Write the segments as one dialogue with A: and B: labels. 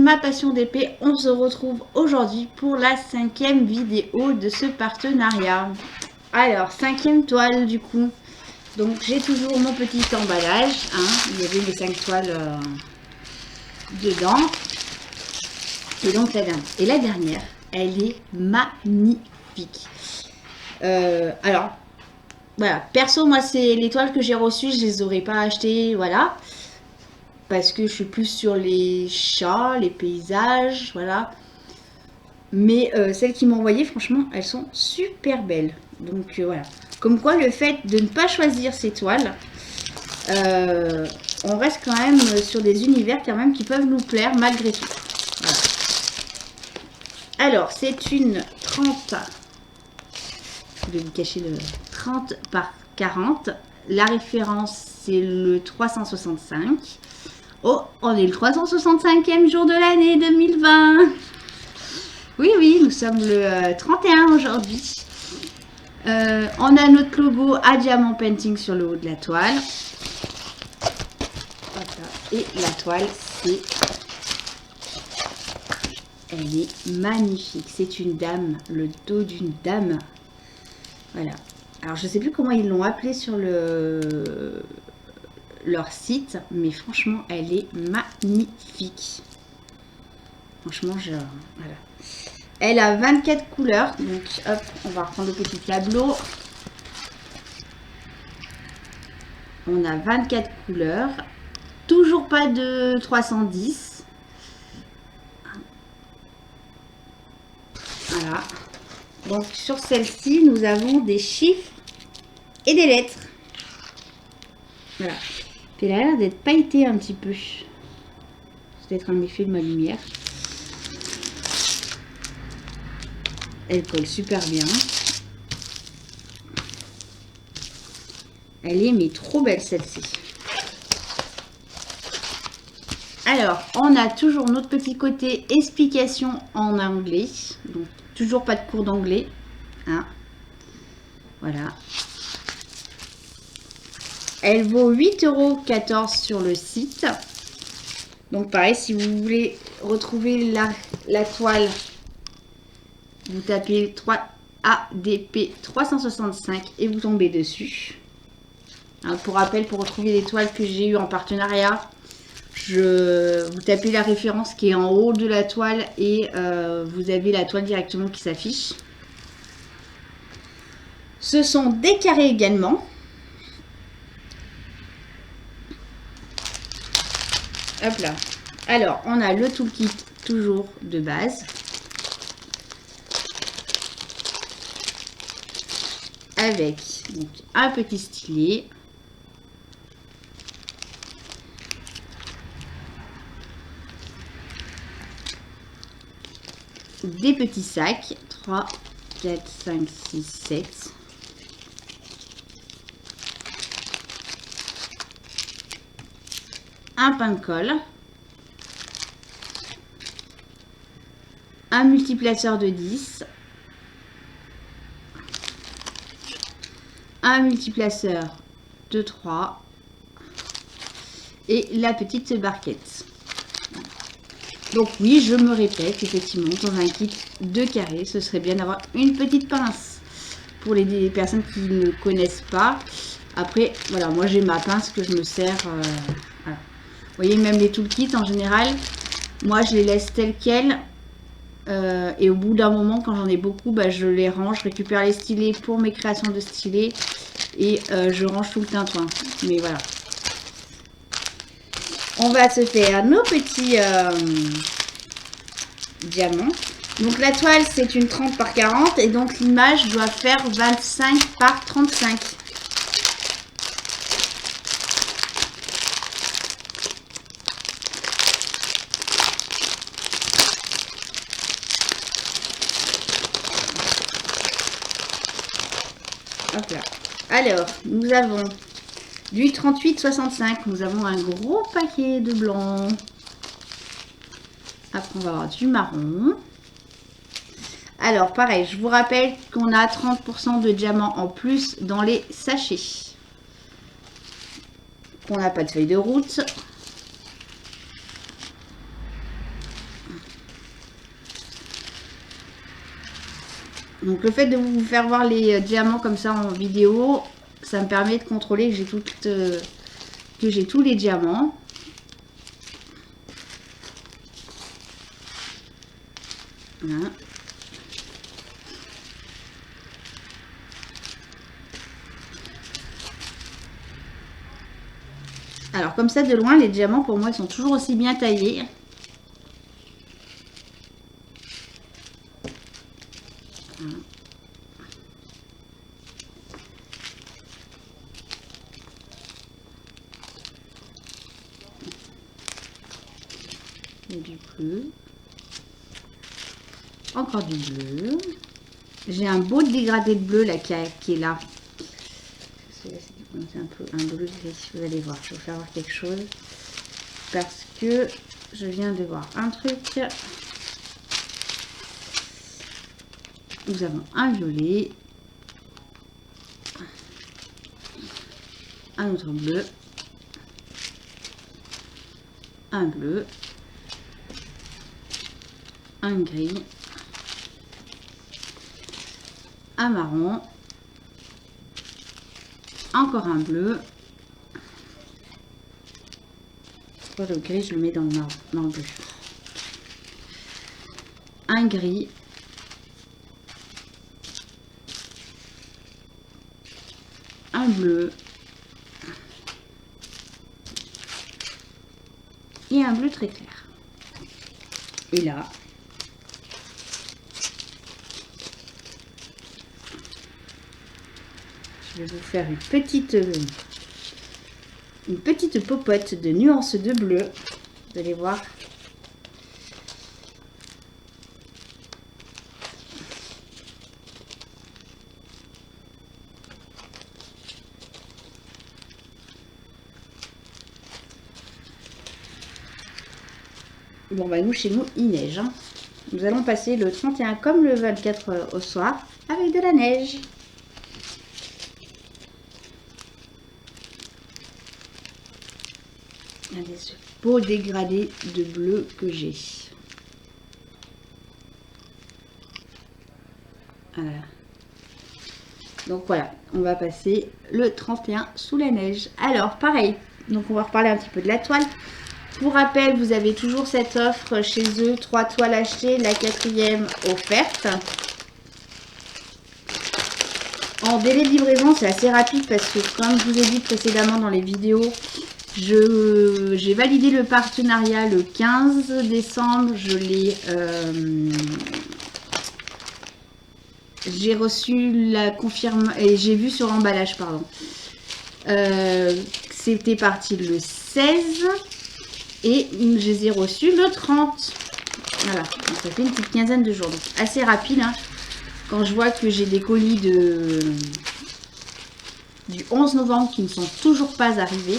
A: ma passion d'épée. On se retrouve aujourd'hui pour la 5e vidéo de ce partenariat. Alors, 5e toile du coup. Donc j'ai toujours mon petit emballage. Il y avait les 5 toiles dedans. Et donc la dernière, elle est magnifique. Alors, voilà. Perso, moi, c'est les toiles que j'ai reçues, je les aurais pas achetées, voilà. Parce que je suis plus sur les chats, les paysages, voilà. Mais celles qui m'ont envoyées, franchement, elles sont super belles. Donc voilà. Comme quoi, le fait de ne pas choisir ces toiles, on reste quand même sur des univers quand même qui peuvent nous plaire malgré tout. Voilà. Alors, c'est une 30. Je vais vous cacher le 30 par 40. La référence, c'est le 365. Oh, on est le 365e jour de l'année 2020. Oui, oui, nous sommes le 31 aujourd'hui. On a notre logo à diamant painting sur le haut de la toile. Et la toile, elle est magnifique. C'est une dame, le dos d'une dame. Voilà. Alors, je ne sais plus comment ils l'ont appelé sur leur site, mais franchement, elle est magnifique. Franchement, voilà. Elle a 24 couleurs. Donc, hop, on va reprendre le petit tableau. On a 24 couleurs. Toujours pas de 310. Voilà. Donc, sur celle-ci, nous avons des chiffres et des lettres. Voilà. Puis elle a l'air d'être pailletée un petit peu. C'est peut-être un effet de ma lumière. Elle colle super bien. Elle est mais trop belle celle-ci. Alors, on a toujours notre petit côté explication en anglais. Donc, toujours pas de cours d'anglais. Voilà. Elle vaut 8,14 € sur le site. Donc, pareil, si vous voulez retrouver la toile, vous tapez 3ADP 365 et vous tombez dessus. Pour rappel, pour retrouver les toiles que j'ai eues en partenariat, vous tapez la référence qui est en haut de la toile et vous avez la toile directement qui s'affiche. Ce sont des carrés également. Hop là. Alors, on a le toolkit toujours de base. Avec donc, un petit stylet. Des petits sacs. 3, 4, 5, 6, 7. Un pain de colle. Un multiplaceur de 10. Un multiplaceur de 3 et la petite barquette. Donc oui, je me répète, effectivement, dans un kit de carrés, ce serait bien d'avoir une petite pince pour les personnes qui ne connaissent pas. Après, voilà, moi j'ai ma pince que je me sers. Voilà. Vous voyez, même les toolkits en général, moi je les laisse telles quelles. Et au bout d'un moment, quand j'en ai beaucoup, je les range, je récupère les stylets pour mes créations de stylets et je range tout le tintouin. Mais voilà. On va se faire nos petits diamants. Donc la toile, c'est une 30 par 40 et donc l'image doit faire 25 par 35. Hop là. Alors, nous avons du 38,65. Nous avons un gros paquet de blanc. Après, on va avoir du marron. Alors, pareil, je vous rappelle qu'on a 30% de diamants en plus dans les sachets. Qu'on n'a pas de feuille de route. Donc le fait de vous faire voir les diamants comme ça en vidéo, ça me permet de contrôler que j'ai tous les diamants. Voilà. Alors comme ça de loin, les diamants pour moi ils sont toujours aussi bien taillés. Voilà. Et du bleu. Encore du bleu. J'ai un beau dégradé de bleu là qui est là. C'est un peu un bleu gris, vous allez voir. Je vais vous faire voir quelque chose. Parce que je viens de voir un truc. Nous avons un violet. Un autre bleu. Un bleu. Un gris. Un marron. Encore un bleu. Pour le gris, je le mets dans le marron, dans le bleu. Un gris. Un bleu. Et un bleu très clair. Et là, je vais vous faire une petite popote de nuances de bleu. Vous allez voir. Bon bah nous chez nous il neige. Hein. Nous allons passer le 31 comme le 24 au soir avec de la neige. Regardez ce beau dégradé de bleu que j'ai. Voilà. Donc voilà, on va passer le 31 sous la neige. Alors pareil, donc on va reparler un petit peu de la toile. Pour rappel, vous avez toujours cette offre chez eux, 3 toiles achetées, la 4e offerte. En délai de livraison, c'est assez rapide parce que comme je vous ai dit précédemment dans les vidéos, j'ai validé le partenariat le 15 décembre. J'ai reçu la confirmation et j'ai vu sur l'emballage, pardon. C'était parti le 16 et je les ai reçus le 30. Voilà, donc ça fait une petite quinzaine de jours. Donc assez rapide. Hein. Quand je vois que j'ai des colis du 11 novembre qui ne sont toujours pas arrivés.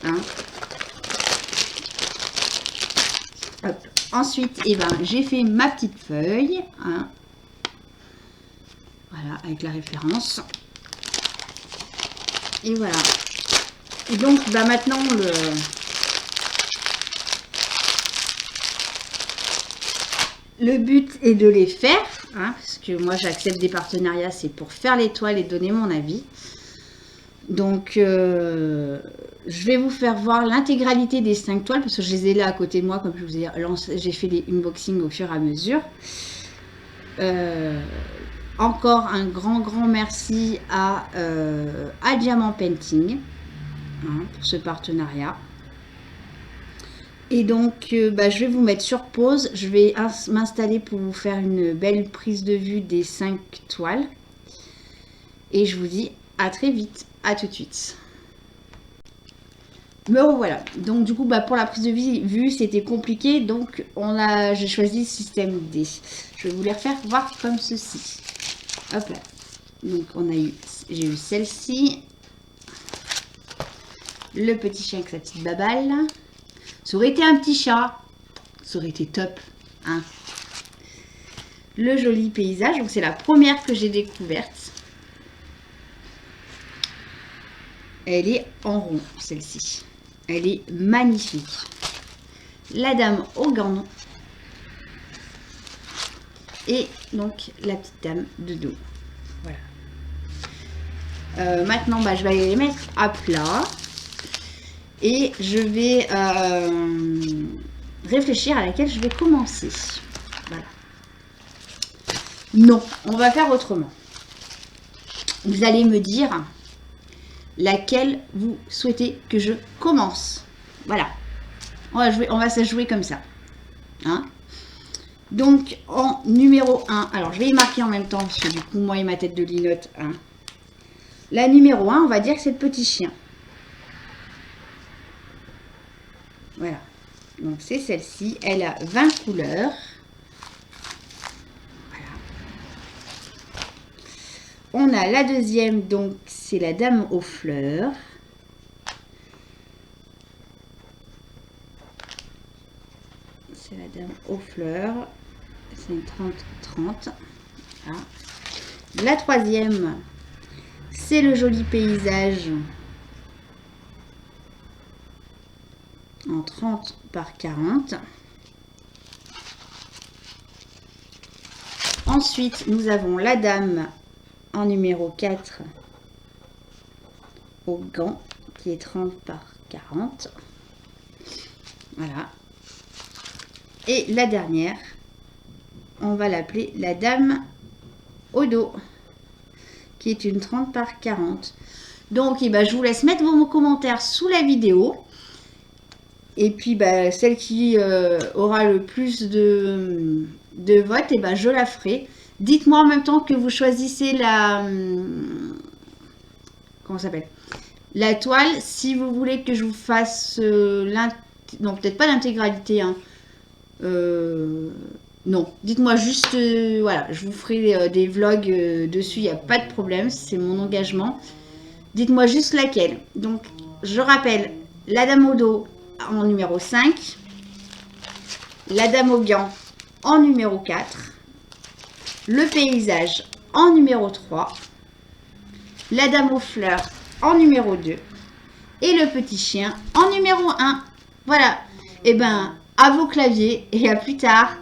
A: Hein. Hop. Ensuite, eh ben, j'ai fait ma petite feuille. Hein. Voilà, avec la référence. Et voilà. Et donc, bah, maintenant, le but est de les faire. Hein, parce que moi, j'accepte des partenariats, c'est pour faire les toiles et donner mon avis. Donc, je vais vous faire voir l'intégralité des 5 toiles, parce que je les ai là à côté de moi, comme je vous ai lancé, j'ai fait les unboxings au fur et à mesure. Encore un grand merci à Diamant Painting hein, pour ce partenariat. Et donc, bah, je vais vous mettre sur pause. Je vais m'installer pour vous faire une belle prise de vue des 5 toiles. Et je vous dis à très vite. À tout de suite. Me revoilà. Donc du coup, bah, pour la prise de vue, c'était compliqué. Donc j'ai choisi le système D. Je vais vous les refaire voir comme ceci. Hop là. Donc j'ai eu celle-ci. Le petit chien avec sa petite baballe. Ça aurait été un petit chat. Ça aurait été top. Hein. Le joli paysage. Donc c'est la première que j'ai découverte. Elle est en rond, celle-ci. Elle est magnifique. La dame au gant. et donc la petite dame de dos. Voilà. Maintenant, bah, je vais aller les mettre à plat et je vais réfléchir à laquelle je vais commencer. Voilà. Non, on va faire autrement. Vous allez me dire laquelle vous souhaitez que je commence. Voilà. On va se jouer comme ça. Hein? Donc, en numéro 1, alors je vais y marquer en même temps, parce que du coup, moi et ma tête de linotte. Hein. La numéro 1, on va dire que c'est le petit chien. Voilà. Donc, c'est celle-ci. Elle a 20 couleurs. Voilà. On a la deuxième, donc c'est la dame aux fleurs. C'est la dame aux fleurs. C'est une 30-30. Voilà. La troisième, c'est le joli paysage en 30 par 40. Ensuite, nous avons la dame en numéro 4 au gant qui est 30 par 40. Voilà. Et la dernière, on va l'appeler la dame au dos, qui est une 30 par 40. Donc, je vous laisse mettre vos commentaires sous la vidéo. Et puis, celle qui aura le plus de votes, je la ferai. Dites-moi en même temps que vous choisissez la... comment ça s'appelle? La toile, si vous voulez que je vous fasse... non, peut-être pas l'intégralité, hein. Non, dites-moi juste, voilà, je vous ferai des vlogs dessus, il n'y a pas de problème, c'est mon engagement. Dites-moi juste laquelle. Donc, je rappelle, la dame au dos en numéro 5, la dame au gant en numéro 4, le paysage en numéro 3, la dame aux fleurs en numéro 2 et le petit chien en numéro 1. Voilà, à vos claviers et à plus tard.